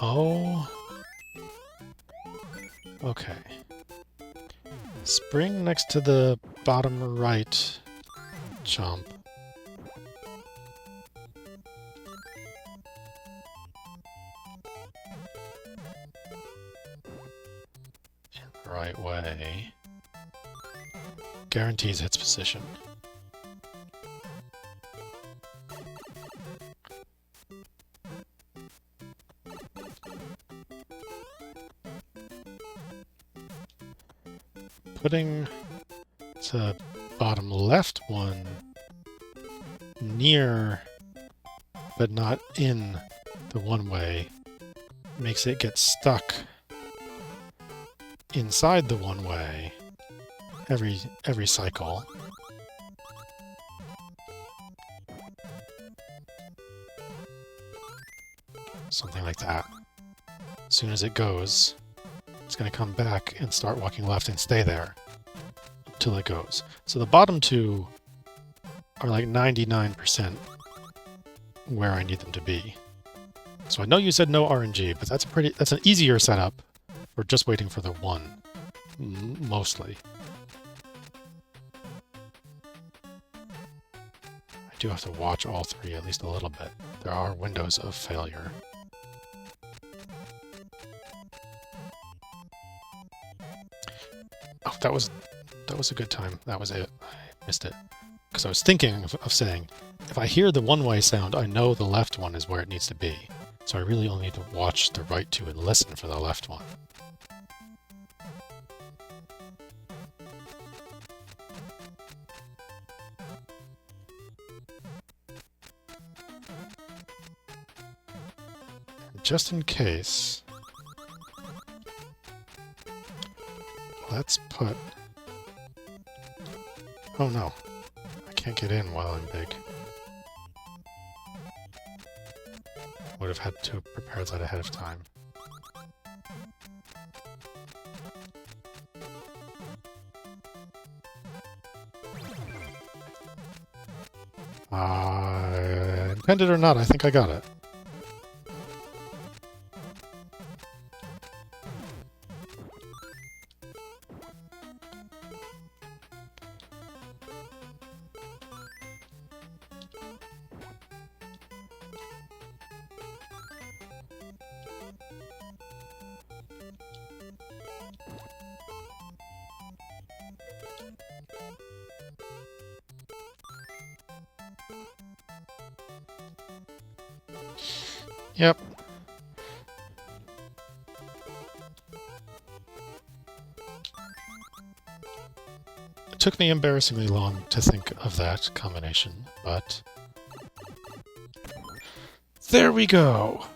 Oh. Okay. Spring next to the bottom right jump. In the right way. Guarantees its position. Putting the bottom left one near, but not in the one-way, makes it get stuck inside the one-way every cycle. Something like that. As soon as it goes, it's going to come back and start walking left and stay there until it goes. So the bottom two are like 99% where I need them to be. So I know you said no RNG, but that's an easier setup for just waiting for the one, mostly. I do have to watch all three at least a little bit. There are windows of failure. Oh, that was a good time. That was it. I missed it. Because I was thinking of saying, if I hear the one-way sound, I know the left one is where it needs to be. So I really only need to watch the right two and listen for the left one. Just in case, let's put... Oh no, I can't get in while I'm big. Would have had to prepare that ahead of time. Intended or not, I think I got it. Yep. It took me embarrassingly long to think of that combination, but there we go.